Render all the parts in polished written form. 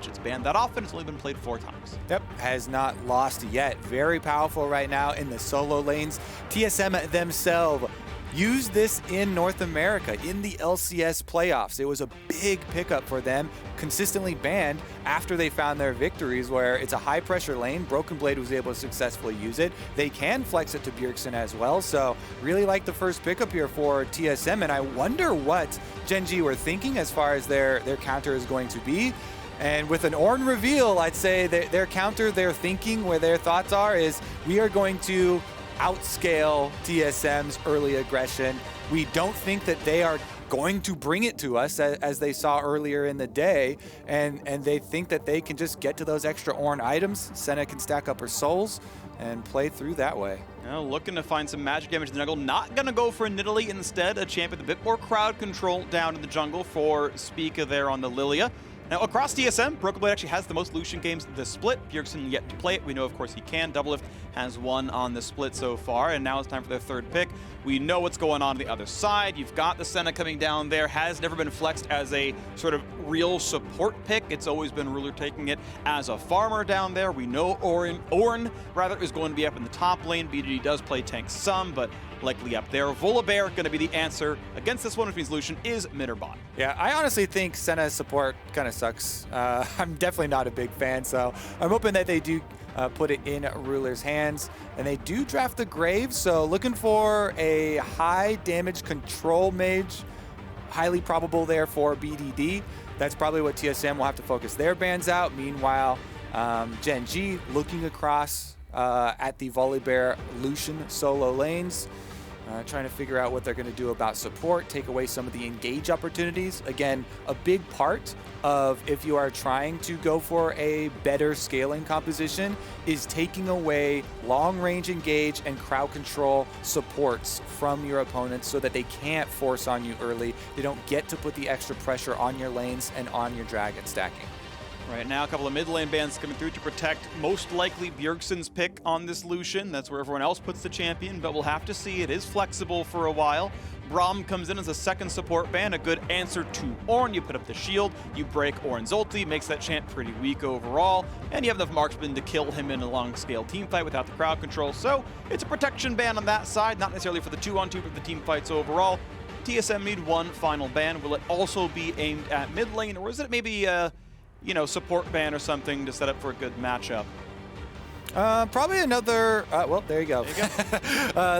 It's banned that often. It's only been played 4 times. Yep, has not lost yet. Very powerful right now in the solo lanes. TSM themselves used this in North America in the LCS playoffs. It was a big pickup for them, consistently banned after they found their victories where it's a high pressure lane. Broken Blade was able to successfully use it. They can flex it to Bjergsen as well. So really like the first pickup here for TSM, and I wonder what Gen.G were thinking as far as their counter is going to be. And with an Ornn reveal, I'd say their counter, their thinking, where their thoughts are is we are going to outscale TSM's early aggression. We don't think that they are going to bring it to us as they saw earlier in the day, and they think that they can just get to those extra Ornn items. Senna can stack up her souls and play through that way. Looking to find some magic damage in the jungle. Not going to go for Nidalee, instead a champion with a bit more crowd control down in the jungle for Spica there on the Lillia. Now, across TSM, Broken Blade actually has the most Lucian games this split. Bjergsen yet to play it. We know, of course, he can. DoubleLift has won on the split so far, and now it's time for their third pick. We know what's going on the other side. You've got the Senna coming down there. Has never been flexed as a sort of real support pick. It's always been Ruler taking it as a farmer down there. We know Ornn rather is going to be up in the top lane. BDD does play tank some, but likely up there. Volibear going to be the answer against this one, which means Lucian is mid or bot. Yeah, I honestly think Senna's support kind of sucks. I'm definitely not a big fan, so I'm hoping that they do put it in Ruler's hands. And they do draft the Grave, so looking for a high damage control mage. Highly probable there for BDD. That's probably what TSM will have to focus their bans out. Meanwhile, Gen.G looking across at the Volibear Lucian solo lanes. Trying to figure out what they're going to do about support, take away some of the engage opportunities. Again, a big part of if you are trying to go for a better scaling composition is taking away long-range engage and crowd control supports from your opponents so that they can't force on you early. They don't get to put the extra pressure on your lanes and on your dragon stacking. Right now, a couple of mid lane bans coming through to protect most likely Bjergsen's pick on this Lucian. That's where everyone else puts the champion, but we'll have to see. It is flexible for a while. Braum comes in as a second support ban, a good answer to Ornn. You put up the shield, you break Ornn's ulti, makes that champ pretty weak overall, and you have enough marksmen to kill him in a long-scale team fight without the crowd control. So it's a protection ban on that side, not necessarily for the 2-on-2, but the team fights overall. TSM need one final ban. Will it also be aimed at mid lane, or is it maybe you know, support ban or something to set up for a good matchup? Probably another, well, there you go.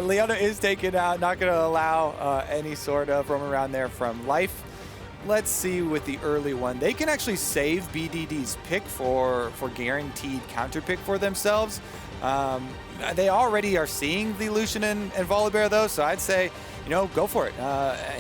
Leona is taken out, not going to allow any sort of roam around there from life. Let's see with the early one. They can actually save BDD's pick for guaranteed counter pick for themselves. They already are seeing the Lucian and Volibear though, so I'd say, you know, go for it.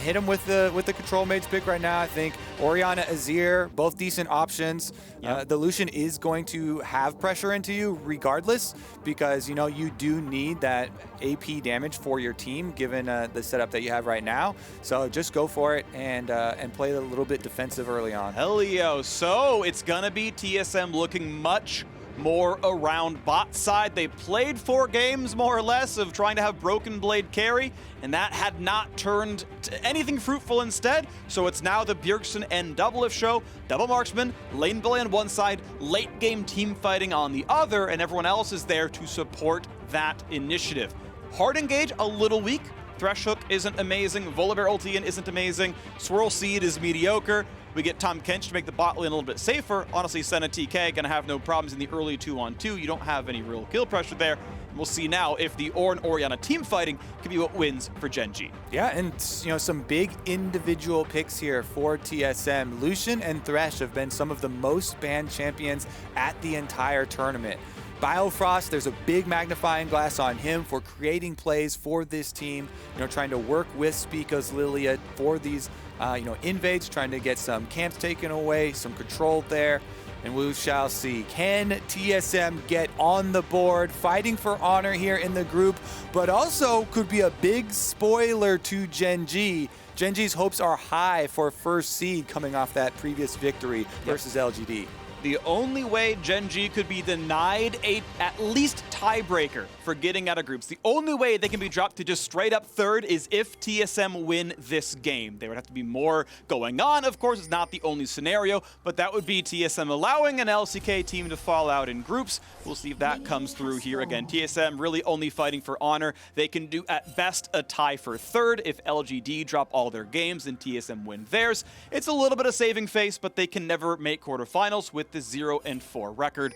Hit him with the control mage pick right now. I think Orianna, Azir, both decent options. Yep. The Lucian is going to have pressure into you regardless, because you know you do need that AP damage for your team given the setup that you have right now. So just go for it and play a little bit defensive early on. Aphelios. So it's gonna be TSM looking much more around bot side. They played 4 games more or less of trying to have Broken Blade carry, and that had not turned to anything fruitful instead. So it's now the Bjergsen and DoubleLift show. Double marksman, lane bully on one side, late game team fighting on the other, and everyone else is there to support that initiative. Hard engage, a little weak. Thresh hook isn't amazing. Volibear ulti isn't amazing. Swirl Seed is mediocre. We get Tahm Kench to make the bot lane a little bit safer. Honestly, Senna TK gonna have no problems in the early 2-on-2. You don't have any real kill pressure there. And we'll see now if the Ornn Orianna team fighting can be what wins for Gen.G. Yeah, and you know, some big individual picks here for TSM. Lucian and Thresh have been some of the most banned champions at the entire tournament. Biofrost, there's a big magnifying glass on him for creating plays for this team, you know, trying to work with Spica's Lillia for these, you know, invades, trying to get some camps taken away, some control there, and we shall see. Can TSM get on the board, fighting for honor here in the group, but also could be a big spoiler to Gen.G. Gen.G's hopes are high for first seed coming off that previous victory versus LGD. the only way Gen.G could be denied a at least tiebreaker for getting out of groups, the only way they can be dropped to just straight up third is if TSM win this game. There would have to be more going on. Of course, it's not the only scenario, but that would be TSM allowing an LCK team to fall out in groups. We'll see if that comes through here. Again, TSM really only fighting for honor. They can do at best a tie for third. If LGD drop all their games and TSM win theirs, it's a little bit of saving face, but they can never make quarterfinals with the 0-4 record.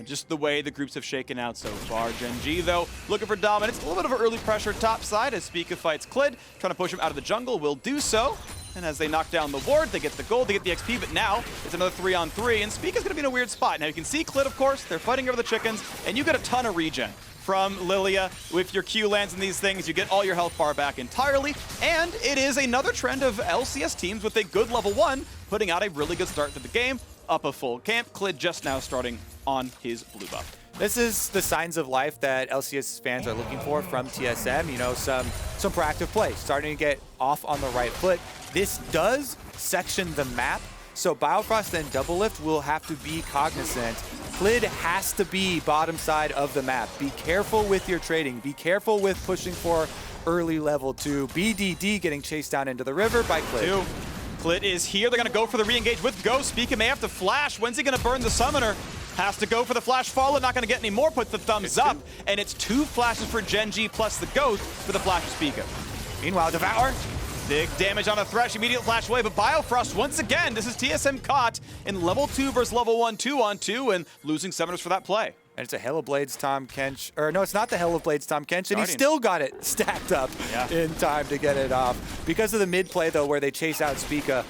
Just the way the groups have shaken out so far. Gen.G, though, looking for dominance. A little bit of early pressure top side as Spica fights Clid, trying to push him out of the jungle. Will do so. And as they knock down the ward, they get the gold, they get the XP, but now it's another 3-on-3, and Spica's gonna be in a weird spot. Now you can see Clid, of course, they're fighting over the chickens, and you get a ton of regen from Lillia. With your Q lands in these things, you get all your health bar back entirely, and it is another trend of LCS teams with a good level 1 putting out a really good start to the game, up a full camp. Clid just now starting on his blue buff. This is the signs of life that LCS fans are looking for from TSM. You know, some proactive play, starting to get off on the right foot. This does section the map, so Biofrost and DoubleLift will have to be cognizant. Clid has to be bottom side of the map. Be careful with your trading. Be careful with pushing for early level 2. BDD getting chased down into the river by Clid. Clid is here. They're going to go for the re-engage with Ghost. Spica may have to flash. When's he going to burn the Summoner? Has to go for the flash fallen. Not going to get any more. Puts the thumbs up. And it's 2 flashes for Gen.G plus the Ghost for the flash of Spica. Meanwhile, Devour. Big damage on a Thresh. Immediate flash away. But Biofrost, once again, this is TSM caught in level 2 versus level 1, 2-on-2, and losing Summoners for that play. And it's a Hell of Blades Tahm Kench, or no, it's not the Hell of Blades Tahm Kench, and he still got it stacked up in time to get it off. Because of the mid play, though, where they chase out Spica,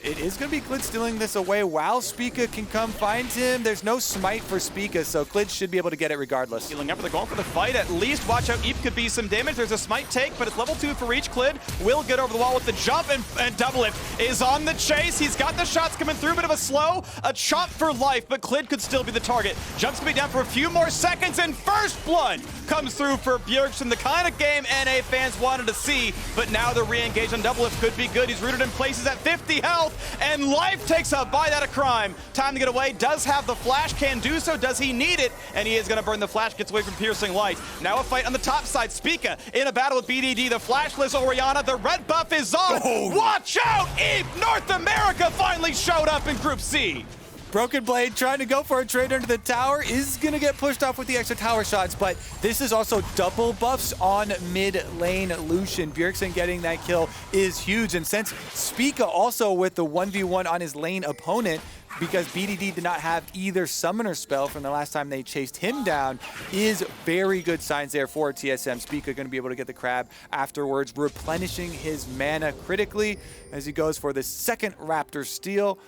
it is going to be Clid stealing this away while Spica can come find him. There's no smite for Spica, so Clid should be able to get it regardless. Healing up, they're going for the fight at least. Watch out, Ep could be some damage. There's a smite take, but it's level 2 for each. Clid will get over the wall with the jump, and DoubleLift is on the chase. He's got the shots coming through, bit of a slow, a chop for life, but Clid could still be the target. Jump's gonna be down for a few more seconds, and first blood comes through for Bjergsen, the kind of game NA fans wanted to see, but now the re-engage on DoubleLift could be good. He's rooted in places at 50 health, and life takes a bite out of crime. Time to get away, does have the flash, can do so, does he need it? And he is gonna burn the flash, gets away from piercing light. Now a fight on the top side, Spica in a battle with BDD, the flashless Orianna, the red buff is on. Watch out, Eve, North America finally showed up in Group C. Broken Blade trying to go for a trade under the tower is going to get pushed off with the extra tower shots, but this is also double buffs on mid lane Lucian. Bjergsen getting that kill is huge, and since Spica also with the 1v1 on his lane opponent, because BDD did not have either summoner spell from the last time they chased him down, is very good signs there for TSM. Spica going to be able to get the crab afterwards, replenishing his mana critically as he goes for the second Raptor steal.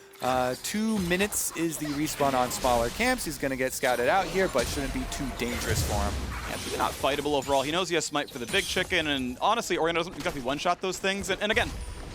2 minutes is the respawn on smaller camps. He's going to get scouted out here, but shouldn't be too dangerous for him. Yeah, not fightable overall. He knows he has smite for the big chicken, and honestly, Orianna doesn't exactly one-shot those things. And again,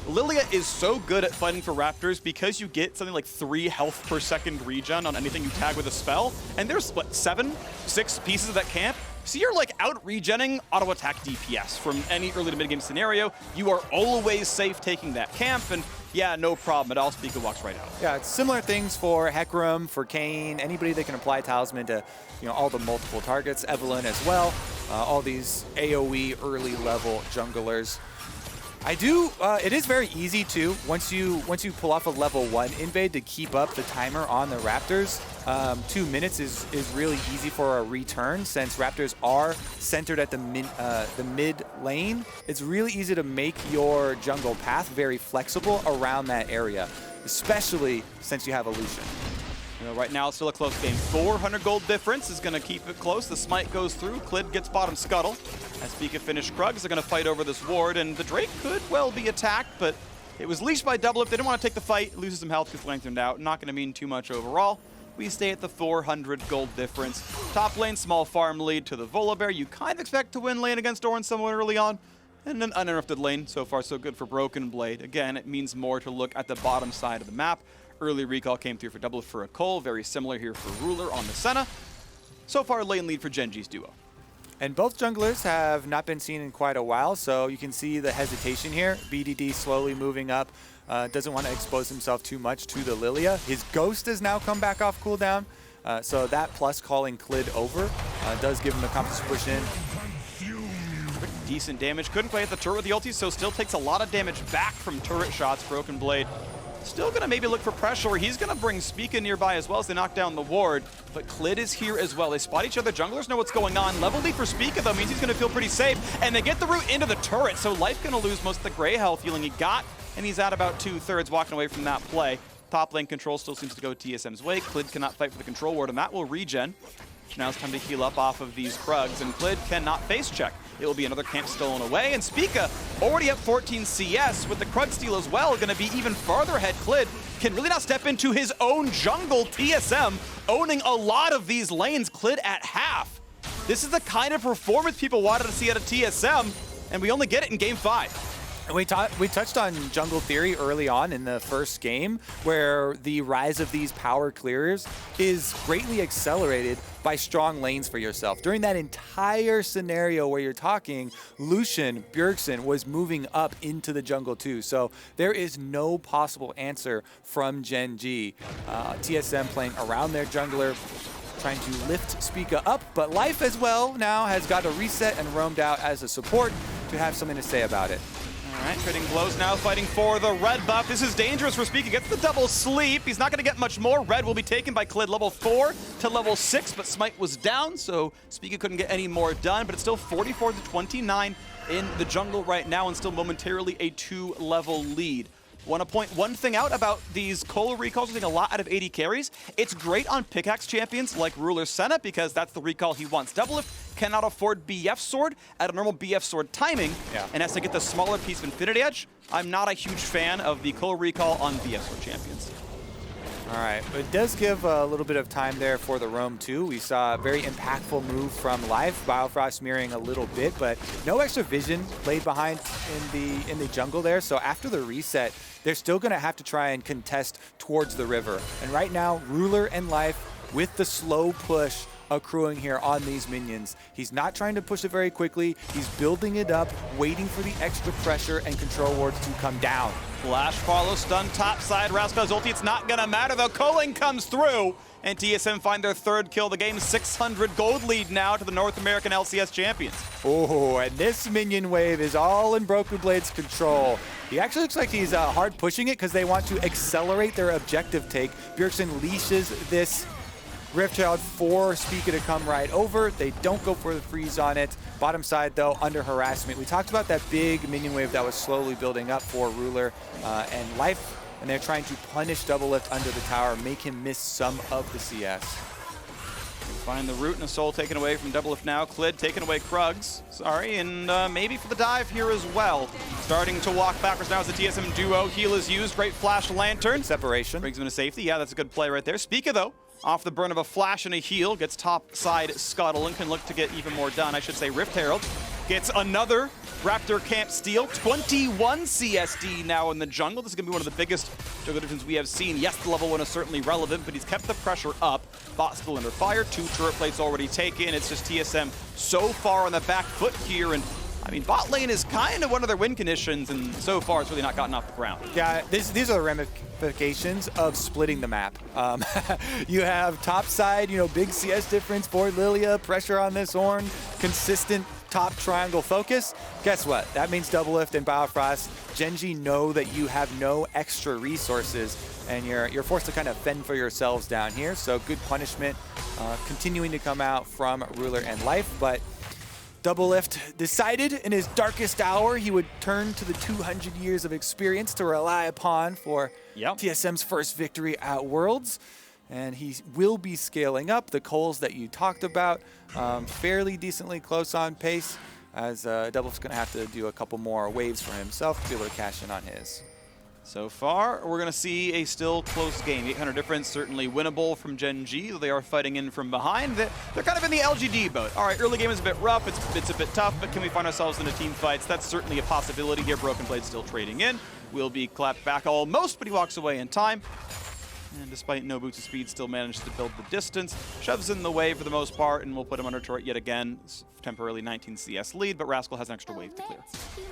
Lillia is so good at fighting for Raptors because you get something like 3 health per second regen on anything you tag with a spell. And there's, what, 6 pieces of that camp? So you're like out regenning auto attack DPS from any early to mid game scenario. You are always safe taking that camp, and yeah, no problem at all. Spica walks right out. Yeah, it's similar things for Hecarim, for Kayn, anybody that can apply Talisman to, you know, all the multiple targets. Evelynn as well. All these AoE early level junglers. It is very easy too, once you pull off a level 1 invade, to keep up the timer on the Raptors. 2 minutes is really easy for a return, since Raptors are centered at the mid lane. It's really easy to make your jungle path very flexible around that area, especially since you have a Lucian. You know, right now, it's still a close game. 400 gold difference is going to keep it close. The smite goes through. Clid gets bottom scuttle. As Spica finish Krugs, they're going to fight over this ward, and the Drake could well be attacked, but it was leashed by DoubleLift. They didn't want to take the fight. Loses some health, gets lengthened out. Not going to mean too much overall. We stay at the 400 gold difference. Top lane, small farm lead to the Volibear. You kind of expect to win lane against Ornn somewhat early on. And an uninterrupted lane. So far, so good for Broken Blade. Again, it means more to look at the bottom side of the map. Early recall came through for DoubleLift for a Cole. Very similar here for Ruler on the Senna. So far, lane lead for Gen.G's duo. And both junglers have not been seen in quite a while, so you can see the hesitation here. BDD slowly moving up, doesn't want to expose himself too much to the Lillia. His Ghost has now come back off cooldown, so that plus calling Clid over does give him the confidence to push in. Decent damage. Couldn't quite hit the turret with the ulti, so still takes a lot of damage back from turret shots. Broken Blade still going to maybe look for pressure. He's going to bring Spica nearby as well as they knock down the ward. But Clid is here as well. They spot each other. Junglers know what's going on. Level lead for Spica, though, means he's going to feel pretty safe. And they get the route into the turret, so Life going to lose most of the gray health healing he got. And he's at about 2/3 walking away from that play. Top lane control still seems to go TSM's way. Clid cannot fight for the control ward, and that will regen. Now it's time to heal up off of these Krugs, and Clid cannot face check. It will be another camp stolen away, and Spica already at 14 CS with the Krug steal as well, going to be even farther ahead. Clid can really now step into his own jungle. TSM owning a lot of these lanes. Clid at half. This is the kind of performance people wanted to see out of TSM, and we only get it in Game 5. And we touched on jungle theory early on in the first game, where the rise of these power clearers is greatly accelerated by strong lanes for yourself. During that entire scenario where you're talking, Lucian, Bjergsen was moving up into the jungle too. So there is no possible answer from Gen.G. TSM playing around their jungler, trying to lift Spica up, but Life as well now has got a reset and roamed out as a support to have something to say about it. All right, trading blows now, fighting for the red buff. This is dangerous for Spica. Gets the double sleep. He's not going to get much more. Red will be taken by Clid, level 4 to level 6, but Smite was down, so Spica couldn't get any more done. But it's still 44-29 in the jungle right now, and still momentarily a 2-level lead. Want to point one thing out about these Colo recalls, getting a lot out of AD carries. It's great on pickaxe champions like Ruler Senna, because that's the recall he wants. DoubleLift cannot afford BF Sword at a normal BF Sword timing, and has to get the smaller piece of Infinity Edge. I'm not a huge fan of the Colo recall on BF Sword champions. All right, but it does give a little bit of time there for the roam too. We saw a very impactful move from Life, Biofrost mirroring a little bit, but no extra vision played behind in the jungle there. So after the reset, they're still going to have to try and contest towards the river. And right now, Ruler and Life with the slow push accruing here on these minions. He's not trying to push it very quickly. He's building it up, waiting for the extra pressure and control wards to come down. Flash follow, stun top side. Rascal's ulti, it's not gonna matter though. Culling comes through, and TSM find their third kill. The game's 600 gold lead now to the North American LCS champions. Oh, and this minion wave is all in Broken Blade's control. He actually looks like he's hard pushing it because they want to accelerate their objective take. Bjergsen leashes this Rift Herald for Spica to come right over. They don't go for the freeze on it. Bottom side, though, under harassment. We talked about that big minion wave that was slowly building up for Ruler and Life, and they're trying to punish DoubleLift under the tower, make him miss some of the CS. Find the root and a soul taken away from DoubleLift now. Clid taking away Krugs. Sorry, and maybe for the dive here as well. Starting to walk backwards now as the TSM duo. Heal is used. Great flash lantern. Separation. Brings him to safety. Yeah, that's a good play right there. Spica, though, off the burn of a flash and a heal, gets top side scuttle and can look to get even more done. I should say Rift Herald gets another Raptor camp steal. 21 CSD now in the jungle. This is going to be one of the biggest jungle differences we have seen. Yes, the level 1 is certainly relevant, but he's kept the pressure up. Bot still under fire. 2 turret plates already taken. It's just TSM so far on the back foot here, and I mean, bot lane is kind of one of their win conditions, and so far it's really not gotten off the ground. Yeah, these are the ramifications of splitting the map. You have top side, big CS difference for Lillia, pressure on this Ornn, consistent top triangle focus. Guess what? That means DoubleLift and Biofrost, Gen.G know that you have no extra resources, and you're forced to kind of fend for yourselves down here. So good punishment continuing to come out from Ruler and Life, but DoubleLift decided in his darkest hour he would turn to the 200 years of experience to rely upon for TSM's first victory at Worlds. And he will be scaling up the coals that you talked about, fairly decently close on pace, as DoubleLift's going to have to do a couple more waves for himself to be able to cash in on his. So far, we're going to see a still close game. 800 difference, certainly winnable from Gen.G, though they are fighting in from behind. They're kind of in the LGD boat. All right, early game is a bit rough, it's a bit tough, but can we find ourselves in a team fights? That's certainly a possibility here. Broken Blade still trading in. Will be clapped back almost, but he walks away in time. And despite no boots of speed, still managed to build the distance. Shoves in the way for the most part, and we'll put him under turret yet again. Temporarily 19 CS lead, but Rascal has an extra wave to clear.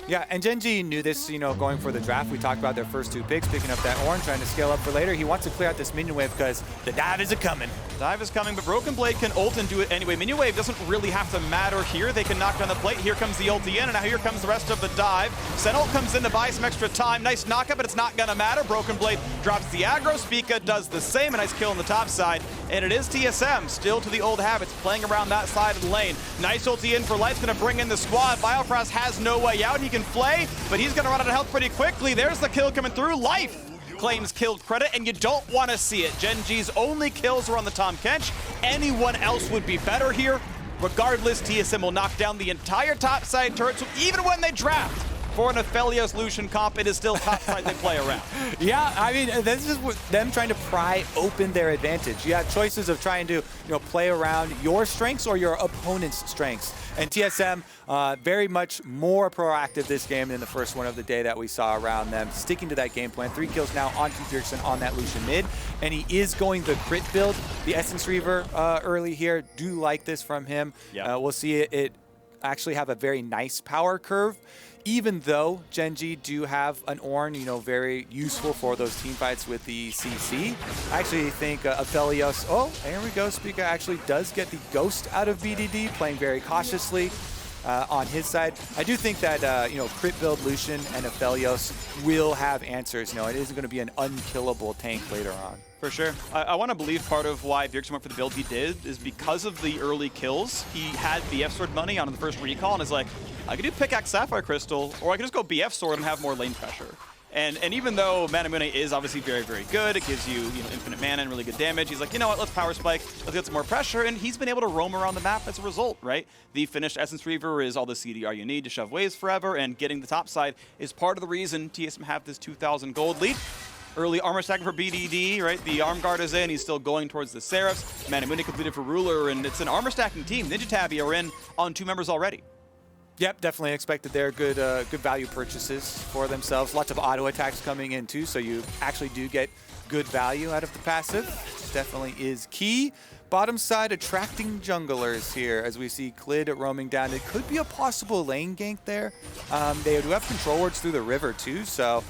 Yeah, and Gen.G knew this, you know, going for the draft. We talked about their first 2 picks, picking up that Ornn, trying to scale up for later. He wants to clear out this minion wave because the dive is a-coming. Dive is coming, but Broken Blade can ult and do it anyway. Minion wave doesn't really have to matter here. They can knock down the plate. Here comes the ulti in, and now here comes the rest of the dive. Senna comes in to buy some extra time. Nice knockup, but it's not going to matter. Broken Blade drops the aggro. Spica does the same. A nice kill on the top side. And it is TSM, still to the old habits, playing around that side of the lane. Nice ulti in for Light's going to bring in the squad. Biofrost has no way out. He can flay, but he's going to run out of health pretty quickly. There's the kill coming through. Life claims killed credit, and you don't want to see it. Gen.G's only kills are on the Tahm Kench. Anyone else would be better here. Regardless, TSM will knock down the entire top side turret, so even when they draft for an Aphelios Lucian comp, it is still top side they play around. Yeah, I mean, this is them trying to pry open their advantage. You have choices of trying to, you know, play around your strengths or your opponent's strengths. And TSM, very much more proactive this game than the first one of the day that we saw around them, sticking to that game plan. 3 kills now on Bjergsen on that Lucian mid, and he is going the crit build. The Essence Reaver early here, do like this from him. Yeah. We'll see it actually have a very nice power curve. Even though Gen.G do have an Ornn, you know, very useful for those team fights with the CC. I actually think Aphelios, oh, there we go, Spica actually does get the Ghost out of BDD, playing very cautiously on his side. I do think that, you know, crit build Lucian and Aphelios will have answers. You know, it isn't going to be an unkillable tank later on. For sure. I want to believe part of why Bjergsen went for the build he did is because of the early kills. He had BF Sword money on the first recall and is like, I could do Pickaxe Sapphire Crystal, or I could just go BF Sword and have more lane pressure. And even though Mana Mune is obviously very, very good, it gives you, infinite mana and really good damage, he's like, you know what, let's Power Spike, let's get some more pressure, and he's been able to roam around the map as a result, right? The finished Essence Reaver is all the CDR you need to shove waves forever, and getting the top side is part of the reason TSM have this 2,000 gold lead. Early armor stacking for BDD, right? The arm guard is in. He's still going towards the Seraphs. Mana Mune completed for Ruler, and it's an armor stacking team. Ninja Tabby are in on 2 members already. Yep, definitely expected there. Good value purchases for themselves. Lots of auto attacks coming in too, so you actually do get good value out of the passive. Definitely is key. Bottom side, attracting junglers here as we see Clid roaming down. It could be a possible lane gank there. They do have control wards through the river too, so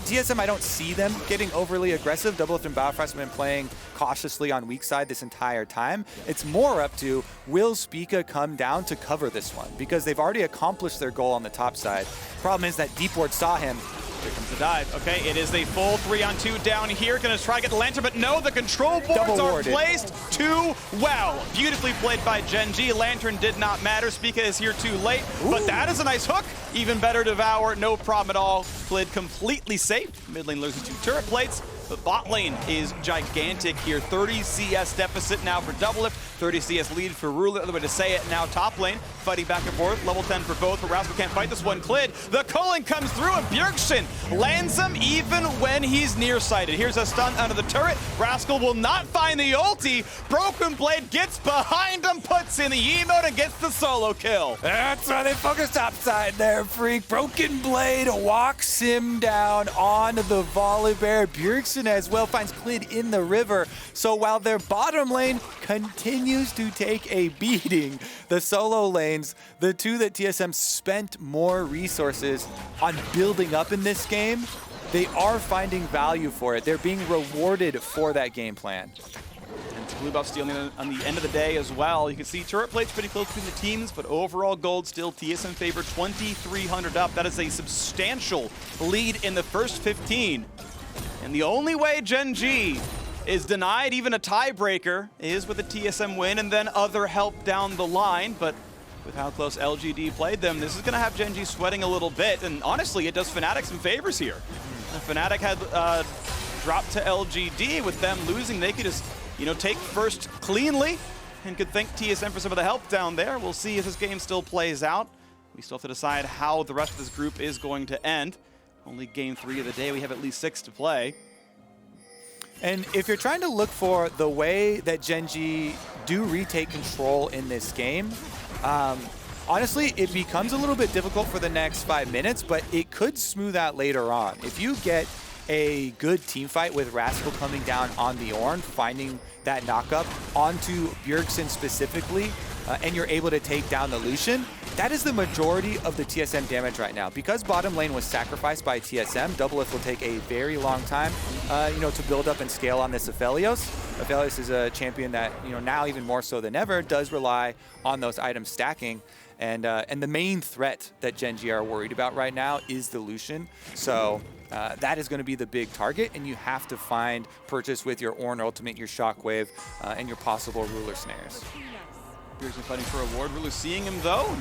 TSM, I don't see them getting overly aggressive. DoubleLift and Biofrost have been playing cautiously on weak side this entire time. It's more up to, will Spica come down to cover this one? Because they've already accomplished their goal on the top side. Problem is that Deep Ward saw him. Here comes the dive. Okay, it is a full 3-on-2 down here. Gonna try to get the lantern, but no, the control boards are placed too well. Beautifully played by Gen.G. Lantern did not matter. Spica is here too late, but that is a nice hook. Even better Devour, no problem at all. Clid completely safe. Mid lane losing 2 turret plates, but bot lane is gigantic here. 30 CS deficit now for DoubleLift, 30 CS lead for Ruler, other way to say it. Now top lane, fighting back and forth. Level 10 for both, but Rascal can't fight this one. Clid, the culling comes through, and Bjergsen lands him even when he's nearsighted. Here's a stun under the turret. Rascal will not find the ulti. Broken Blade gets behind him, puts in the emote, and gets the solo kill. That's why they focus topside there, freak. Broken Blade walks him down on the Volibear. Bjergsen as well finds Clid in the river. So while their bottom lane continues to take a beating, the solo lanes, the 2 that TSM spent more resources on building up in this game, they are finding value for it. They're being rewarded for that game plan. And blue buff stealing on the end of the day as well. You can see turret plates pretty close between the teams, but overall gold still TSM favor 2,300 up. That is a substantial lead in the first 15. And the only way Gen.G is denied even a tiebreaker is with a TSM win and then other help down the line. But with how close LGD played them, this is going to have Gen.G sweating a little bit. And honestly, it does Fnatic some favors here. If Fnatic had dropped to LGD, with them losing, they could just, take first cleanly and could thank TSM for some of the help down there. We'll see if this game still plays out. We still have to decide how the rest of this group is going to end. Only game 3 of the day. We have at least 6 to play. And if you're trying to look for the way that Gen.G do retake control in this game, honestly, it becomes a little bit difficult for the next 5 minutes, but it could smooth out later on. If you get a good team fight with Rascal coming down on the Ornn, finding that knockup onto Bjergsen specifically, and you're able to take down the Lucian. That is the majority of the TSM damage right now. Because bottom lane was sacrificed by TSM, DoubleLift will take a very long time, to build up and scale on this Aphelios. Aphelios is a champion that, now even more so than ever, does rely on those items stacking. And the main threat that Gen.G are worried about right now is the Lucian. So that is going to be the big target, and you have to find purchase with your Ornn ultimate, your Shockwave, and your possible ruler snares. Bjergsen fighting for a ward. Really seeing him though.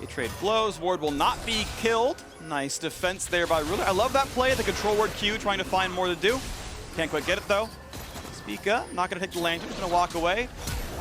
They trade blows. Ward will not be killed. Nice defense there by Ruler. I love that play. The control ward Q, trying to find more to do. Can't quite get it though. Spica, not going to take the lantern. He's going to walk away.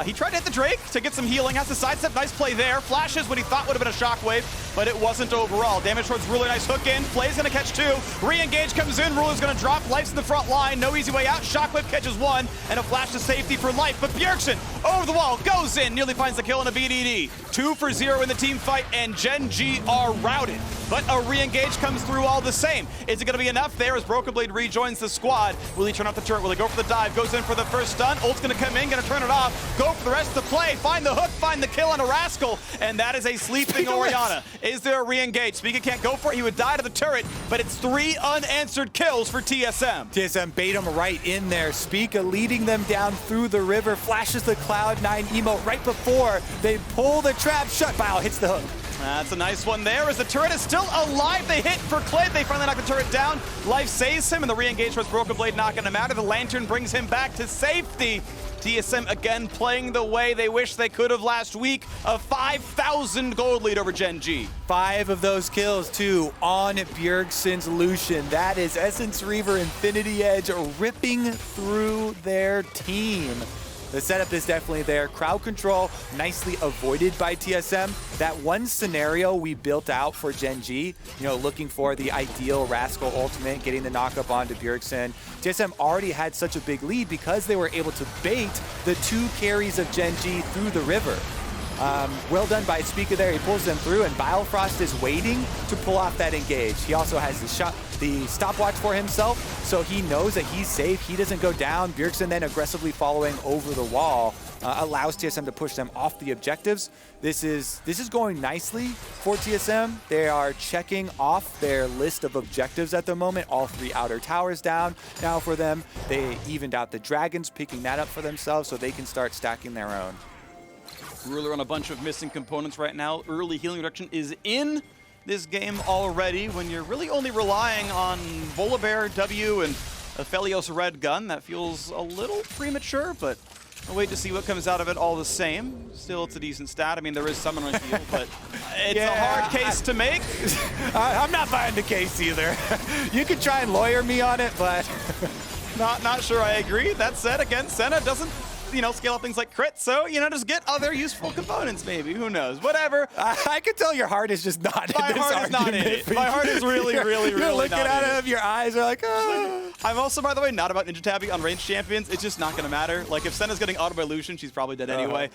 He tried to hit the Drake to get some healing. Has to sidestep. Nice play there. Flashes what he thought would have been a Shockwave, but it wasn't overall. Damage towards Ruler. Nice hook in. Play's going to catch two. Re-engage comes in. Ruler's going to drop. Life's in the front line. No easy way out. Shockwave catches one, and a flash to safety for life. But Bjergsen over the wall, goes in, nearly finds the kill in a BDD. 2 for 0 in the team fight, and Gen.G are routed. But a re-engage comes through all the same. Is it going to be enough there as Broken Blade rejoins the squad? Will he turn off the turret? Will he go for the dive? Goes in for the first stun. Ult's going to come in, going to turn it off. Go for the rest of the play. Find the hook, find the kill on a Rascal, and that is a sleeping Orianna. Is there a re-engage? Spica can't go for it. He would die to the turret, but it's 3 unanswered kills for TSM. TSM bait him right in there. Spica leading them down through the river, flashes the Cloud9 emote right before they pull the trap shut. Bio hits the hook. That's a nice one there as the turret is still alive. They hit for Clid. They finally knock the turret down. Life saves him, and the re-engage towards Broken Blade not going to matter. The lantern brings him back to safety. TSM again playing the way they wish they could have last week. A 5,000 gold lead over Gen.G. 5 of those kills, too, on Bjergsen's Lucian. That is Essence Reaver Infinity Edge ripping through their team. The setup is definitely there. Crowd control nicely avoided by TSM. That one scenario we built out for Gen.G, looking for the ideal Rascal ultimate, getting the knockup onto Bjergsen. TSM already had such a big lead because they were able to bait the 2 carries of Gen.G through the river. Well done by Spica there. He pulls them through, and Biofrost is waiting to pull off that engage. He also has the stopwatch for himself, so he knows that he's safe. He doesn't go down. Bjergsen then aggressively following over the wall allows TSM to push them off the objectives. This is going nicely for TSM. They are checking off their list of objectives at the moment. All 3 outer towers down now for them. They evened out the dragons, picking that up for themselves so they can start stacking their own. Ruler on a bunch of missing components right now. Early healing reduction is in this game already when you're really only relying on Volibear, W, and Aphelios red gun. That feels a little premature, but I'll wait to see what comes out of it all the same. Still, it's a decent stat. I mean, there is someone on heal, but it's a hard case to make. I'm not buying the case either. You could try and lawyer me on it, but not sure I agree. That said, again, Senna doesn't scale up things like crit, so, just get other useful components, maybe. Who knows? Whatever. I can tell your heart is just not in this argument. My heart is not in it. My heart is really you're looking not at him, your eyes are like, oh. I'm also, by the way, not about ninja tabbing on ranged champions. It's just not going to matter. Like, if Senna's getting auto by Lucian, she's probably dead anyway.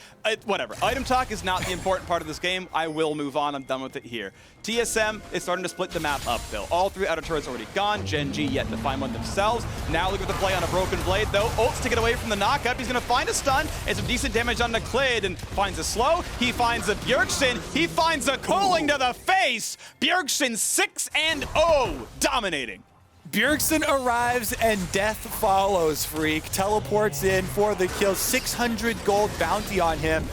Whatever. Item talk is not the important part of this game. I will move on. I'm done with it here. TSM is starting to split the map up, though. All 3 outer turrets already gone. Gen.G yet to find one themselves. Now look at the play on a Broken Blade, though. Ult's to get away from the knockup. He's going to find a stun and some decent damage on the Clid, and finds a slow. He finds a Bjergsen. He finds a calling to the face. Bjergsen 6-0, dominating. Bjergsen arrives and death follows, Freak. Teleports in for the kill. 600 gold bounty on him.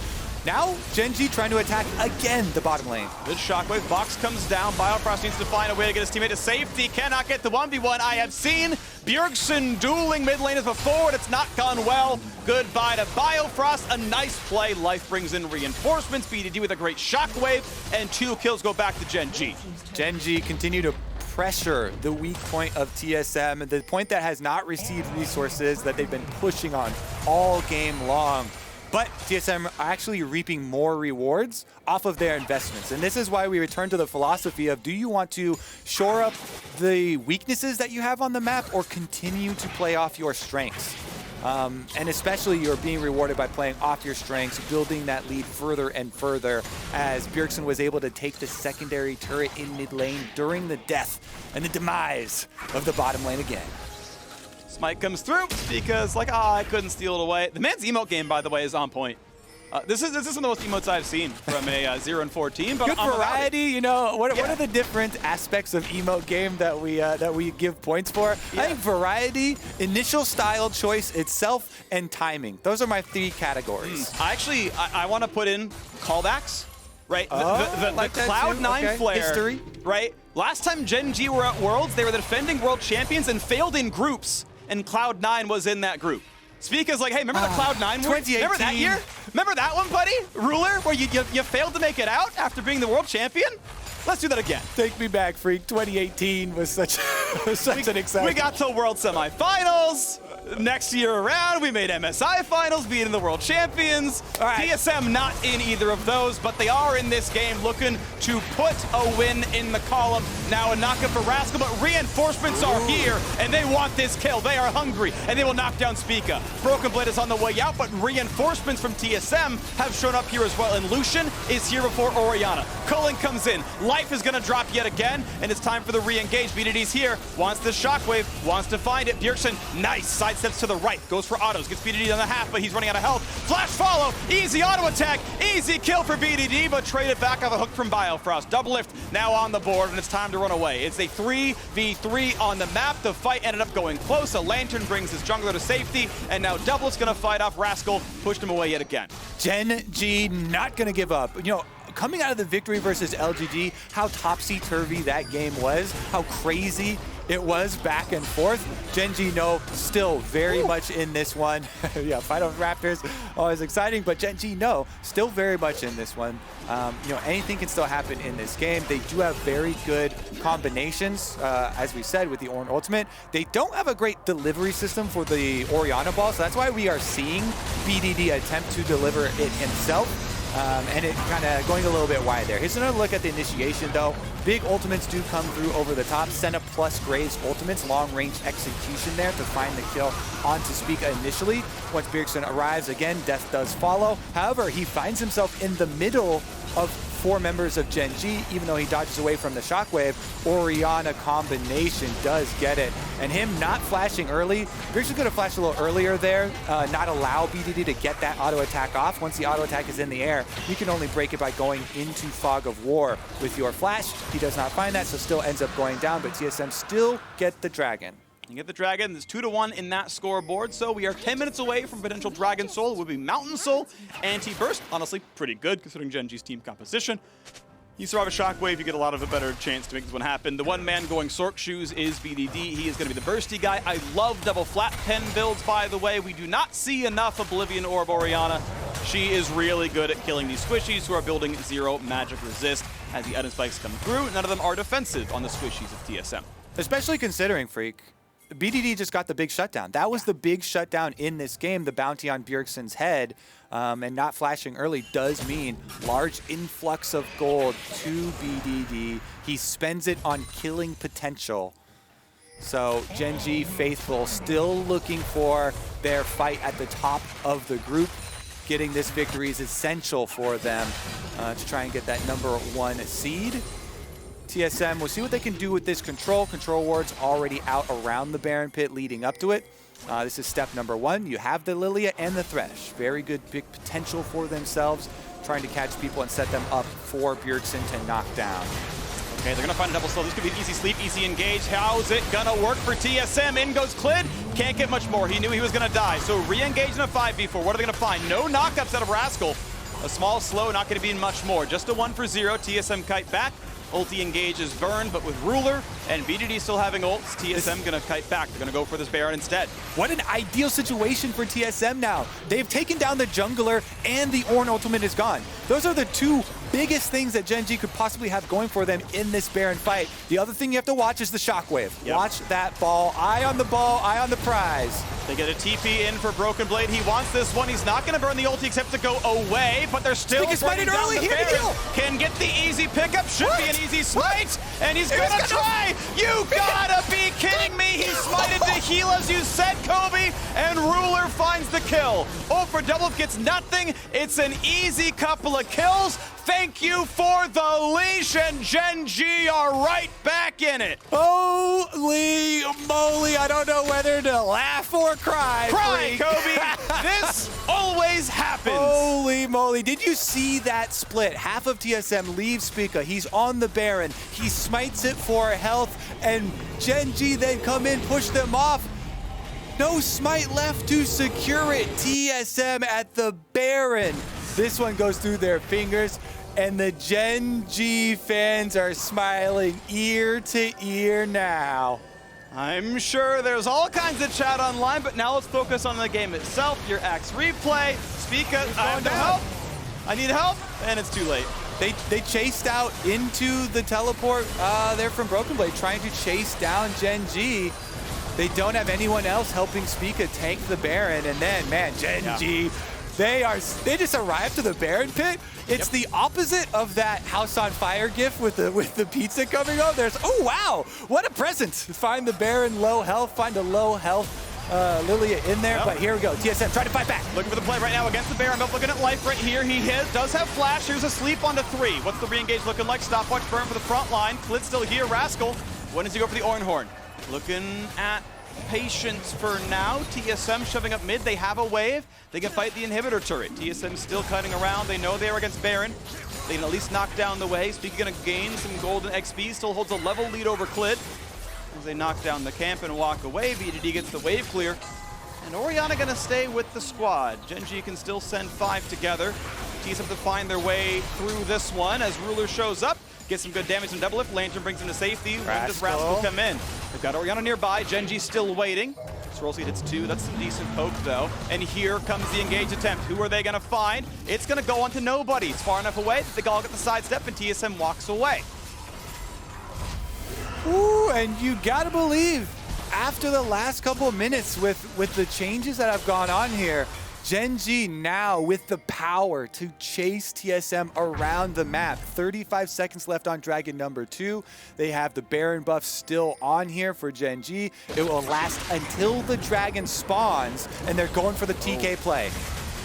Now, Gen.G trying to attack again the bottom lane. Good shockwave. Box comes down. Biofrost needs to find a way to get his teammate to safety. Cannot get the 1v1. I have seen Bjergsen dueling mid lane as before, and it's not gone well. Goodbye to Biofrost. A nice play. Life brings in reinforcements. BDD with a great shockwave, and 2 kills go back to Gen.G. Gen.G continue to pressure the weak point of TSM, the point that has not received resources that they've been pushing on all game long. But TSM are actually reaping more rewards off of their investments. And this is why we return to the philosophy of, do you want to shore up the weaknesses that you have on the map or continue to play off your strengths? And especially you're being rewarded by playing off your strengths, building that lead further and further, as Bjergsen was able to take the secondary turret in mid lane during the death and the demise of the bottom lane again. Smite comes through because like, I couldn't steal it away. The man's emote game, by the way, is on point. This is the most emotes I've seen from a 0 and 4 team. But good variety, you know. What are the different aspects of emote game that we give points for? Yeah. I think variety, initial style choice itself, and timing. Those are my 3 categories. I want to put in callbacks, right? The like Cloud9 flare, history, right? Last time Gen.G were at Worlds, they were the defending world champions and failed in groups, and Cloud9 was in that group. Spica's like, hey, remember the Cloud9 one? Remember that year? Remember that one, buddy? Ruler, where you failed to make it out after being the world champion? Let's do that again. Take me back, freak. 2018 was such an exciting. We got to World Semifinals. Next year around, we made MSI Finals, beating the world champions. All right. TSM not in either of those, but they are in this game looking to put a win in the column. Now a knockup for Rascal, but reinforcements are here, and they want this kill. They are hungry, and they will knock down Spica. Broken Blade is on the way out, but reinforcements from TSM have shown up here as well, and Lucian is here before Orianna. Cullen comes in. Life is going to drop yet again, and it's time for the re-engage. BDD's here, wants the shockwave, wants to find it. Bjergsen, nice, sidesteps to the right, goes for autos, gets BDD on the half, but he's running out of health. Flash follow, easy auto attack, easy kill for BDD, but traded back off a hook from Biofrost. DoubleLift now on the board, and it's time to run away. It's a 3v3 on the map. The fight ended up going close. A lantern brings his jungler to safety, and now DoubleLift's going to fight off Rascal, pushed him away yet again. Gen.G not going to give up. You know, coming out of the victory versus LGD, how topsy-turvy that game was, how crazy it was back and forth. Gen.G, no, still very much in this one. Yeah, fight of Raptors, always exciting, but Gen.G, no, still very much in this one. You know, anything can still happen in this game. They do have very good combinations, as we said, with the Ornn ultimate. They don't have a great delivery system for the Orianna ball, so that's why we are seeing BDD attempt to deliver it himself. And it kind of going a little bit wide there. Here's another look at the initiation, though. Big ultimates do come through over the top. Senna plus Graves ultimates, long-range execution there to find the kill onto Spica initially. Once Bjergsen arrives, again, death does follow. However, he finds himself in the middle of 4 members of Gen.G, even though he dodges away from the shockwave. Orianna combination does get it. And him not flashing early, Bjergsen could have flashed a little earlier there, not allow BDD to get that auto attack off. Once the auto attack is in the air, you can only break it by going into Fog of War with your flash. He does not find that, so still ends up going down, but TSM still get the dragon. You get the dragon. There's 2-1 in that scoreboard, so we are 10 minutes away from potential Dragon Soul. It would be Mountain Soul, Anti-Burst. Honestly, pretty good considering Gen.G's team composition. You survive a shockwave, you get a lot of a better chance to make this one happen. The one man going Sork Shoes is BDD. He is going to be the bursty guy. I love double flat pen builds, by the way. We do not see enough Oblivion Orb Orianna. She is really good at killing these squishies who are building 0 magic resist. As the item spikes come through, none of them are defensive on the squishies of TSM. Especially considering, Freak, BDD just got the big shutdown. That was the big shutdown in this game. The bounty on Bjergsen's head and not flashing early does mean large influx of gold to BDD. He spends it on killing potential. So Gen.G faithful still looking for their fight at the top of the group. Getting this victory is essential for them to try and get that #1 seed. TSM, we'll see what they can do with this control. Control ward's already out around the Baron Pit leading up to it. This is step #1. You have the Lillia and the Thresh. Very good big potential for themselves, trying to catch people and set them up for Bjergsen to knock down. Okay, they're going to find a double steal. This could be an easy sleep, easy engage. How's it going to work for TSM? In goes Clid. Can't get much more. He knew he was going to die. So re-engage in a 5v4. What are they going to find? No knockups out of Rascal. A small slow, not going to be much more. Just a 1 for 0. TSM kite back. Ulti engage is burned, but with Ruler and BDD still having ults, TSM gonna kite back. They're gonna go for this Baron instead. What an ideal situation for TSM now. They've taken down the jungler and the Ornn ultimate is gone. Those are the two biggest things that Gen.G could possibly have going for them in this Baron fight. The other thing you have to watch is the shockwave. Yep. Watch that ball. Eye on the ball, eye on the prize. They get a TP in for Broken Blade. He wants this one. He's not going to burn the ulti except to go away, but they're still Spica running down early the here to Baron. heal. Can get the easy pickup. Should be an easy smite. And he's going to try. You gotta be kidding me. He smited to heal, as you said, Kobe. And Ruler finds the kill. Oh, for DoubleLift gets nothing. It's an easy couple of kills. Thank you for the leash, and Gen.G are right back in it. Holy moly, I don't know whether to laugh or cry. Cry, Kobe. This always happens. Holy moly, did you see that split? Half of TSM leaves Spica. He's on the Baron. He smites it for health, and Gen.G then come in, push them off. No smite left to secure it. TSM at the Baron. This one goes through their fingers, and the Gen.G fans are smiling ear to ear now. I'm sure there's all kinds of chat online, but now let's focus on the game itself. Your Axe replay. Spica, I have help. I need help, and it's too late. They chased out into the teleport there from Broken Blade, trying to chase down Gen.G. They don't have anyone else helping Spica tank the Baron, and then, man, Gen.G, they just arrived to the Baron pit. It's the opposite of that House on Fire gif with the pizza coming up. There's, oh wow, what a present. Find the Baron low health, find a low health Lillia in there, but here we go. TSM trying to fight back. Looking for the play right now against the Baron. Both looking at life right here. He does have flash. Here's a sleep onto 3. What's the re-engage looking like? Stopwatch burn for the front line. Clid still here. Rascal. When does he go for the Ornn? Looking at patience for now. TSM shoving up mid. They have a wave. They can fight the inhibitor turret. TSM still cutting around. They know they are against Baron. They can at least knock down the wave. Spica gonna gain some golden XP. Still holds a level lead over Clid as they knock down the camp and walk away. VODS gets the wave clear. And Orianna gonna stay with the squad. Gen.G can still send 5 together. TSM to find their way through this one as Ruler shows up. Gets some good damage from DoubleLift. Lantern brings him to safety. When does Rascal come in? They've got Orianna nearby. Gen.G still waiting. Swirlseed hits 2. That's some decent poke, though. And here comes the engage attempt. Who are they going to find? It's going to go on to nobody. It's far enough away that they all get the sidestep, and TSM walks away. Ooh, and you got to believe, after the last couple of minutes with the changes that have gone on here, Gen.G now with the power to chase TSM around the map. 35 seconds left on Dragon number 2. They have the Baron buff still on here for Gen.G. It will last until the Dragon spawns, and they're going for the TK play.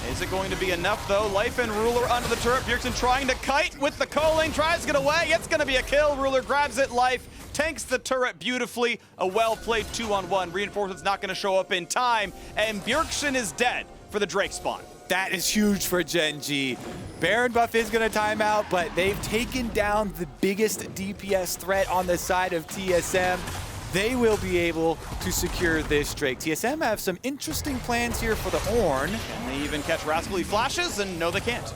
Is it going to be enough, though? Life and Ruler under the turret. Bjergsen trying to kite with the culling. Tries to get away. It's going to be a kill. Ruler grabs it. Life tanks the turret beautifully. A well-played 2-on-1. Reinforcement's not going to show up in time. And Bjergsen is dead for the Drake spawn. That is huge for Gen.G. Baron buff is going to time out, but they've taken down the biggest DPS threat on the side of TSM. They will be able to secure this Drake. TSM have some interesting plans here for the Ornn. And they even catch Rascal. He flashes, and no, they can't.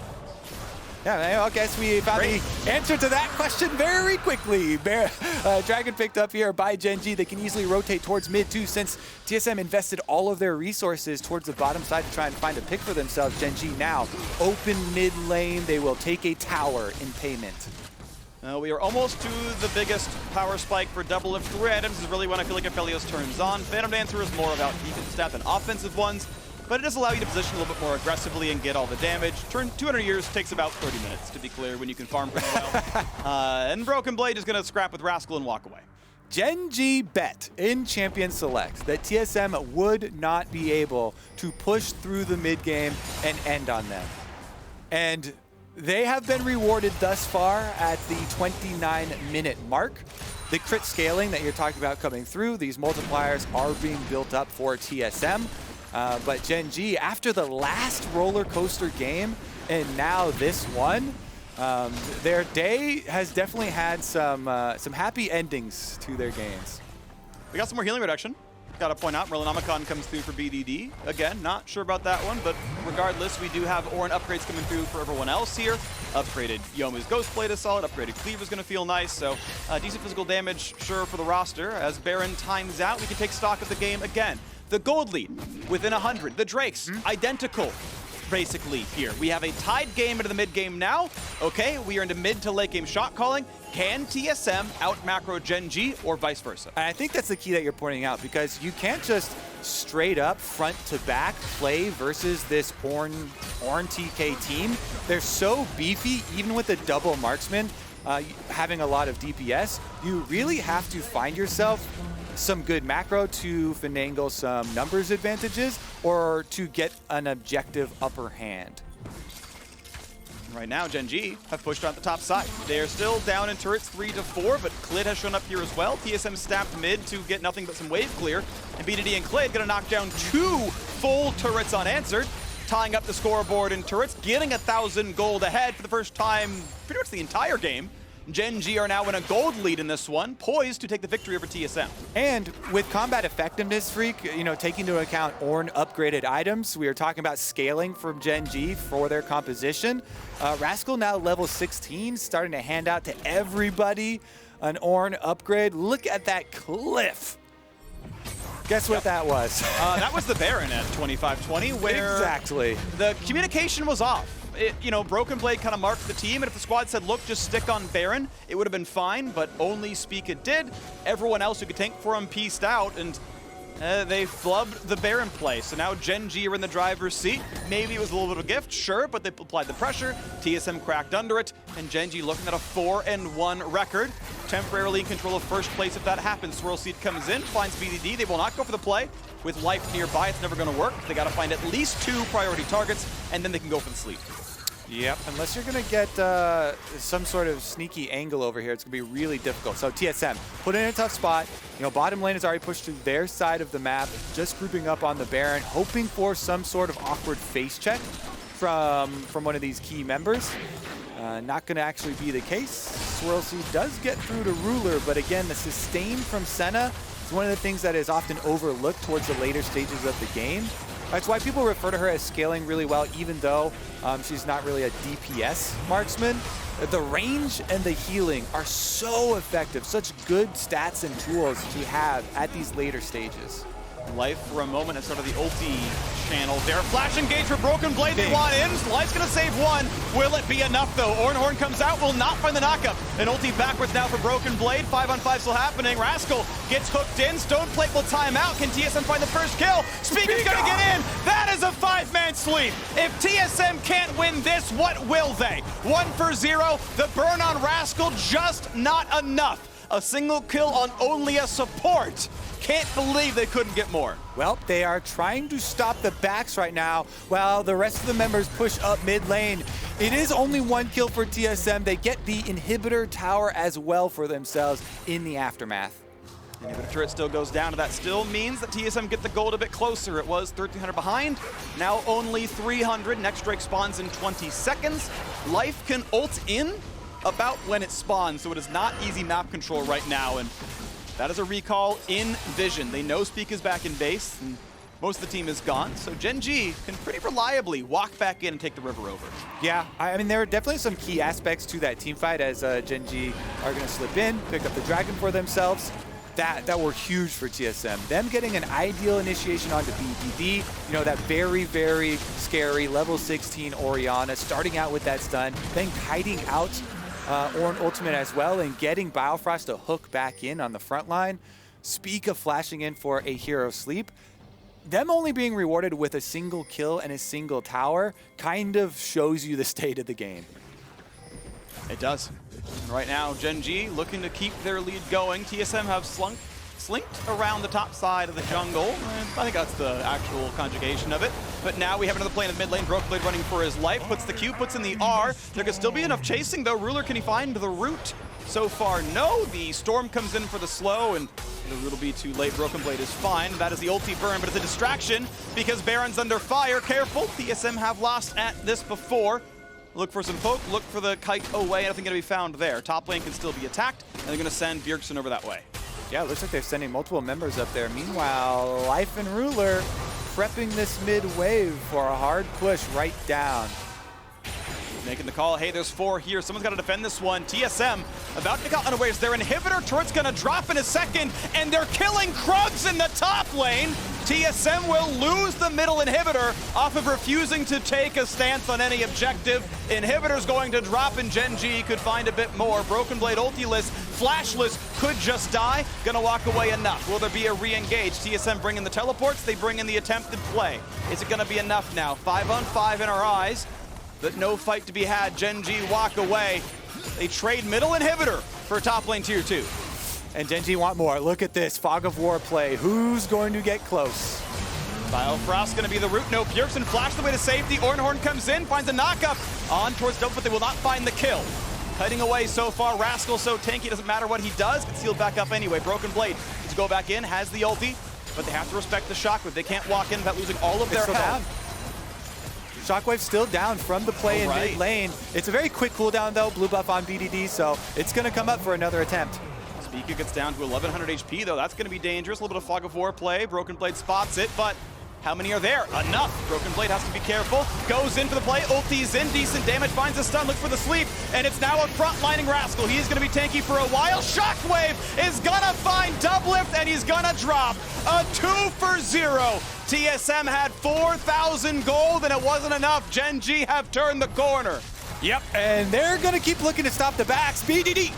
Yeah, I guess we found the answer to that question very quickly. Dragon picked up here by Gen.G. They can easily rotate towards mid too, since TSM invested all of their resources towards the bottom side to try and find a pick for themselves. Gen.G now open mid lane. They will take a tower in payment. We are almost to the biggest power spike for DoubleLift. 3 items is really when I feel like Aphelios turns on. Phantom Dancer is more about defensive stat than offensive ones, but it does allow you to position a little bit more aggressively and get all the damage. Turn 200 years takes about 30 minutes, to be clear, when you can farm pretty well. And Broken Blade is going to scrap with Rascal and walk away. Gen.G bet in Champion Select that TSM would not be able to push through the mid game and end on them. And they have been rewarded thus far at the 29-minute mark. The crit scaling that you're talking about coming through, these multipliers are being built up for TSM. But Gen.G, after the last roller coaster game and now this one, their day has definitely had some happy endings to their games. We got some more healing reduction. Got to point out, Merlinomicon comes through for BDD. Again, not sure about that one, but regardless, we do have Ornn upgrades coming through for everyone else here. Upgraded Yomu's Ghostblade is solid. Upgraded Cleaver's going to feel nice. So decent physical damage, sure, for the roster. As Baron times out, we can take stock of the game again. The gold lead within 100. The Drakes, identical. basically here. We have a tied game into the mid game now. Okay, we are into mid to late game shot calling. Can TSM out macro Gen.G or vice versa? And I think that's the key that you're pointing out, because you can't just straight up front to back play versus this Ornn TK team. They're so beefy, even with the double marksman having a lot of DPS. You really have to find yourself some good macro to finagle some numbers advantages or to get an objective upper hand. Right now, Gen.G have pushed on the top side. They are still down in turrets 3-4, but Clid has shown up here as well. TSM staffed mid to get nothing but some wave clear. And BDD and Clid gonna knock down 2 full turrets unanswered, tying up the scoreboard in turrets, getting 1,000 gold ahead for the first time pretty much the entire game. Gen.G are now in a gold lead in this one, poised to take the victory over TSM. And with combat effectiveness, Freak, you know, taking into account Ornn upgraded items, we are talking about scaling from Gen.G for their composition. Rascal now level 16, starting to hand out to everybody an Ornn upgrade. Look at that cliff. Guess what that was? That was the Baron at 25-20, where exactly the communication was off. You know, Broken Blade kind of marked the team, and if the squad said, look, just stick on Baron, it would have been fine, but only Spica did. Everyone else who could tank for him pieced out, and they flubbed the Baron play. So now Gen.G are in the driver's seat. Maybe it was a little bit of a gift, sure, but they applied the pressure. TSM cracked under it, and Gen.G looking at a 4-1 record. Temporarily in control of first place if that happens. Swirl Seed comes in, finds BDD. They will not go for the play. With life nearby, it's never going to work. They got to find at least 2 priority targets, and then they can go for the sleep. Yep, unless you're going to get some sort of sneaky angle over here, it's going to be really difficult. So TSM, put in a tough spot. You know, bottom lane has already pushed to their side of the map, just grouping up on the Baron, hoping for some sort of awkward face check from one of these key members. Not going to actually be the case. Swirl Seed does get through to Ruler, but again, the sustain from Senna is one of the things that is often overlooked towards the later stages of the game. That's why people refer to her as scaling really well, even though she's not really a DPS marksman. The range and the healing are so effective, such good stats and tools to have at these later stages. Life for a moment has started the ulti channel there. Flash engage for Broken Blade. They want in. Life's going to save one. Will it be enough, though? Ornn comes out, will not find the knockup. An ulti backwards now for Broken Blade. 5-on-5 still happening. Rascal gets hooked in. Stoneplate will time out. Can TSM find the first kill? Spica's going to get in. That is a 5-man sweep. If TSM can't win this, what will they? 1 for 0. The burn on Rascal, just not enough. A single kill on only a support. Can't believe they couldn't get more. Well, they are trying to stop the backs right now while the rest of the members push up mid lane. It is only 1 kill for TSM. They get the inhibitor tower as well for themselves in the aftermath. Inhibitor turret still goes down, and that still means that TSM get the gold a bit closer. It was 1,300 behind, now only 300. Next Drake spawns in 20 seconds. Life can ult in about when it spawns, so it is not easy map control right now, and that is a recall in vision. They know Spica's back in base, and most of the team is gone, so Gen.G can pretty reliably walk back in and take the river over. Yeah, I mean, there are definitely some key aspects to that team fight as Gen.G are going to slip in, pick up the dragon for themselves. That were huge for TSM. Them getting an ideal initiation onto BDD, you know, that very, very scary level 16 Orianna, starting out with that stun, then kiting out Ornn ultimate as well, and getting Biofrost to hook back in on the front line. Spica flashing in for a hero sleep. Them only being rewarded with a single kill and a single tower kind of shows you the state of the game. It does. Right now, Gen.G looking to keep their lead going. TSM have slinked around the top side of the jungle. And I think that's the actual conjugation of it. But now we have another play in the mid lane. Broken Blade running for his life. Puts the Q, puts in the R. There could still be enough chasing, though. Ruler, can he find the root? So far, no. The Storm comes in for the slow, and the root will be too late. Broken Blade is fine. That is the ulti burn, but it's a distraction because Baron's under fire. Careful. TSM have lost at this before. Look for some poke, look for the kite away, nothing going to be found there. Top lane can still be attacked, and they're going to send Bjergsen over that way. Yeah, it looks like they're sending multiple members up there. Meanwhile, Life and Ruler prepping this mid wave for a hard push right down. Making the call, hey, there's 4 here. Someone's got to defend this one. TSM about to get caught unawares. Their inhibitor turret's going to drop in a second, and they're killing Krugs in the top lane. TSM will lose the middle inhibitor off of refusing to take a stance on any objective. Inhibitor's going to drop, and Gen.G could find a bit more. Broken Blade ultiless, flashless, could just die. Gonna walk away enough. Will there be a re-engage? TSM bring in the teleports, they bring in the attempted play. Is it gonna be enough now? 5-on-5 in our eyes, but no fight to be had. Gen.G walk away. They trade middle inhibitor for top lane tier 2. And Gen.G want more. Look at this Fog of War play. Who's going to get close? Biofrost gonna be the root. No, Bjergsen flashed the way to safety. Ornn comes in, finds a knockup on towards Double, but they will not find the kill. Cutting away so far. Rascal so tanky, doesn't matter what he does. Gets healed back up anyway. Broken Blade to go back in, has the ulti, but they have to respect the shockwave. They can't walk in without losing all of their health. Shockwave still down from the play in mid lane. It's a very quick cooldown though, blue buff on BDD, so it's gonna come up for another attempt. Spica gets down to 1100 HP though, that's gonna be dangerous. A little bit of Fog of War play, Broken Blade spots it, but how many are there? Enough. Broken Blade has to be careful. Goes in for the play, ulti's in, decent damage, finds a stun, looks for the sleep, and it's now a front-lining Rascal. He is gonna be tanky for a while. Shockwave is gonna find DoubleLift, and he's gonna drop a 2-for-0. TSM had 4,000 gold, and it wasn't enough. Gen.G have turned the corner. Yep, and they're gonna keep looking to stop the backs. BDD.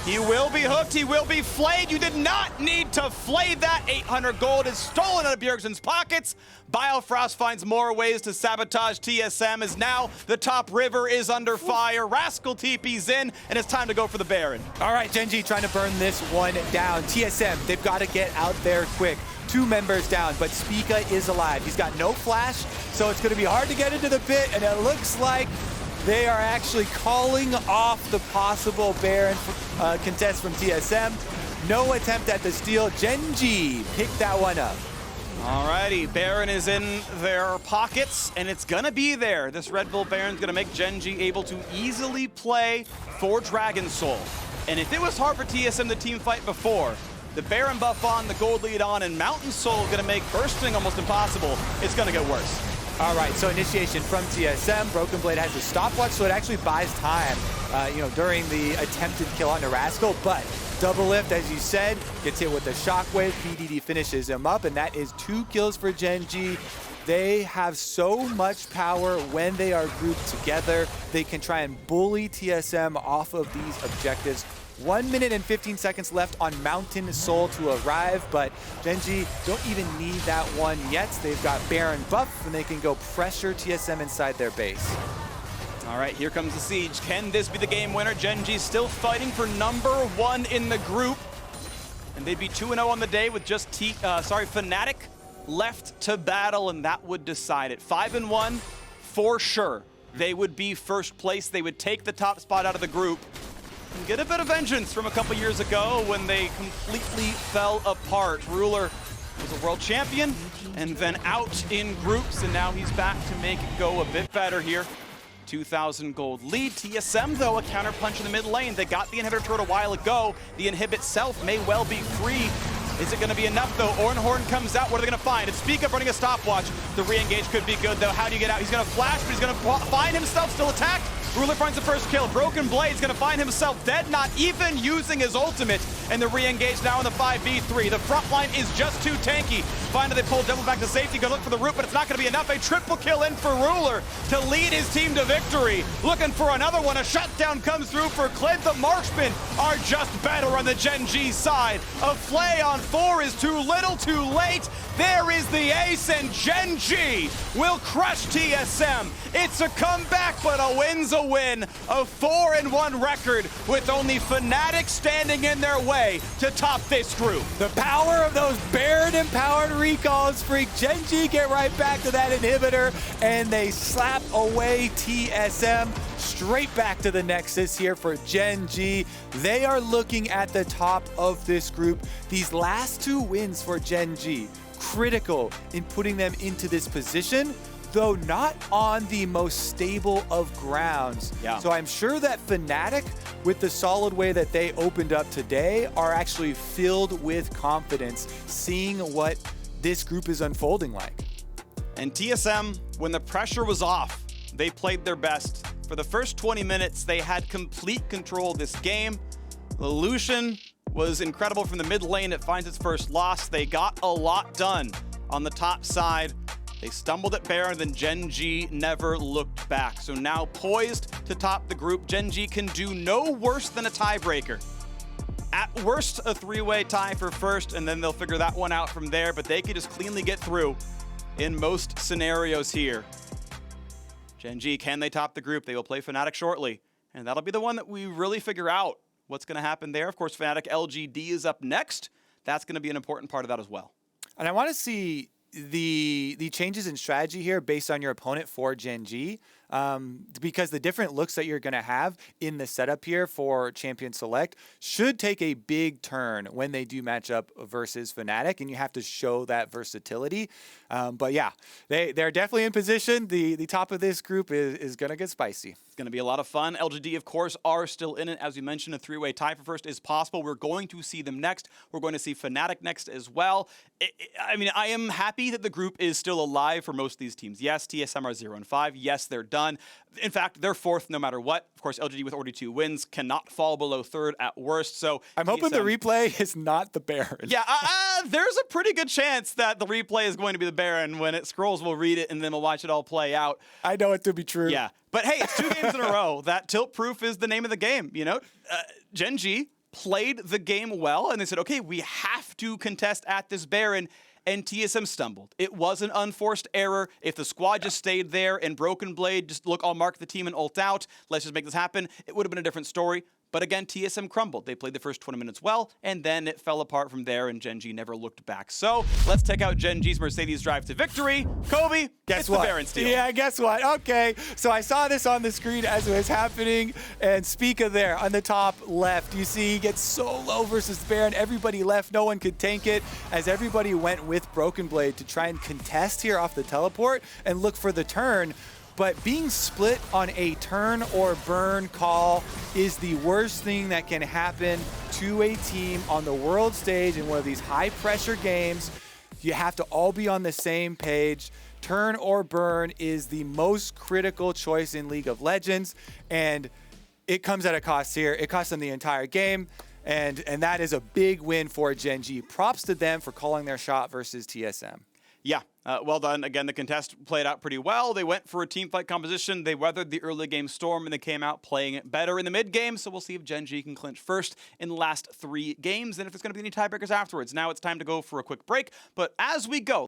He will be hooked, he will be flayed. You did not need to flay that. 800 gold is stolen out of Bjergsen's pockets. Biofrost finds more ways to sabotage TSM as now the top river is under fire. Rascal TP's in, and it's time to go for the Baron. All right, Gen.G trying to burn this one down. TSM, they've got to get out there quick. 2 members down, but Spica is alive. He's got no flash, so it's going to be hard to get into the pit, and it looks like they are actually calling off the possible Baron contest from TSM. No attempt at the steal. Gen.G picked that one up. Alrighty, Baron is in their pockets, and it's gonna be there. This Red Bull Baron's gonna make Gen.G able to easily play for Dragon Soul. And if it was hard for TSM to team fight before, the Baron buff on, the gold lead on, and Mountain Soul gonna make bursting almost impossible. It's gonna get worse. All right, so initiation from TSM. Broken Blade has a stopwatch, so it actually buys time, during the attempted kill onto Rascal. But DoubleLift, as you said, gets hit with the shockwave. BDD finishes him up, and that is 2 kills for Gen.G. They have so much power when they are grouped together. They can try and bully TSM off of these objectives. 1 minute and 15 seconds left on Mountain Soul to arrive, but Gen.G don't even need that one yet. They've got Baron buff, and they can go pressure TSM inside their base. All right, here comes the siege. Can this be the game winner? Gen.G still fighting for #1 in the group, and they'd be 2-0 on the day with just Fnatic left to battle, and that would decide it. 5-1 for sure. They would be first place. They would take the top spot out of the group and get a bit of vengeance from a couple years ago when they completely fell apart. Ruler was a world champion and then out in groups, and now he's back to make it go a bit better here. 2,000 gold lead. TSM, though, a counterpunch in the mid lane. They got the inhibitor turret a while ago. The inhibit self may well be free. Is it going to be enough, though? Ornn comes out. What are they going to find? It's Spica running a stopwatch. The re-engage could be good, though. How do you get out? He's going to flash, but he's going to find himself still attacked. Ruler finds the first kill. Broken Blade's going to find himself dead, not even using his ultimate. And the re-engage now in the 5v3. The front line is just too tanky. Finally, they pull Devil back to safety. Go look for the root, but it's not going to be enough. A triple kill in for Ruler to lead his team to victory. Looking for another one. A shutdown comes through for Clid. The marksmen are just better on the Gen.G side. A flay on 4 is too little, too late. There is the ace, and Gen.G will crush TSM. It's a comeback, but a win's a win. A 4-1 record with only Fnatic standing in their way to top this group. The power of those Baron-empowered recalls freak. Gen.G get right back to that inhibitor, and they slap away TSM. Straight back to the Nexus here for Gen.G. They are looking at the top of this group. These last 2 wins for Gen.G, critical in putting them into this position, though not on the most stable of grounds. Yeah. So I'm sure that Fnatic, with the solid way that they opened up today, are actually filled with confidence, seeing what this group is unfolding like. And TSM, when the pressure was off, they played their best. For the first 20 minutes, they had complete control of this game. The Lucian was incredible from the mid lane. It finds its first loss. They got a lot done. on the top side. They stumbled at Baron, then Gen.G never looked back. So now poised to top the group, Gen.G can do no worse than a tiebreaker. At worst, a three-way tie for first, and then they'll figure that one out from there, but they could just cleanly get through in most scenarios here. Gen.G, can they top the group? They will play Fnatic shortly, and that'll be the one that we really figure out what's going to happen there. Of course, Fnatic LGD is up next. That's going to be an important part of that as well. And I want to see the changes in strategy here based on your opponent for Gen.G, because the different looks that you're going to have in the setup here for Champion Select should take a big turn when they do match up versus Fnatic, and you have to show that versatility. But yeah, they're definitely in position. The top of this group is going to get spicy. It's going to be a lot of fun. LGD, of course, are still in it. As we mentioned, a three-way tie for first is possible. We're going to see them next. We're going to see Fnatic next as well. I mean, I am happy that the group is still alive for most of these teams. Yes, TSM are 0-5. Yes, they're done. In fact, they're fourth no matter what. Of course, LGD with 42 wins cannot fall below third at worst. So I'm hoping the replay is not the Baron. Yeah, there's a pretty good chance that the replay is going to be the Baron. When it scrolls, we'll read it, and then we'll watch it all play out. I know it to be true. Yeah, but hey, it's 2 games in a row. That tilt proof is the name of the game. You know, Gen.G played the game well, and they said, okay, we have to contest at this Baron. And TSM stumbled. It was an unforced error. If the squad just stayed there and Broken Blade, just look, I'll mark the team and ult out, let's just make this happen, it would have been a different story. But again, TSM crumbled. They played the first 20 minutes well, and then it fell apart from there, and Gen.G never looked back. So let's take out Gen.G's Mercedes drive to victory. Kobe, guess what? The Baron steal. Yeah, guess what? Okay, so I saw this on the screen as it was happening, and Spica there on the top left. You see he gets solo versus Baron. Everybody left. No one could tank it, as everybody went with Broken Blade to try and contest here off the teleport and look for the turn. But being split on a turn or burn call is the worst thing that can happen to a team on the world stage in one of these high-pressure games. You have to all be on the same page. Turn or burn is the most critical choice in League of Legends, and it comes at a cost here. It costs them the entire game, and that is a big win for Gen.G. Props to them for calling their shot versus TSM. Yeah, well done. Again, the contest played out pretty well. They went for a team fight composition. They weathered the early game storm, and they came out playing it better in the mid game. So we'll see if Gen.G can clinch first in the last 3 games, and if there's going to be any tiebreakers afterwards. Now it's time to go for a quick break. But as we go,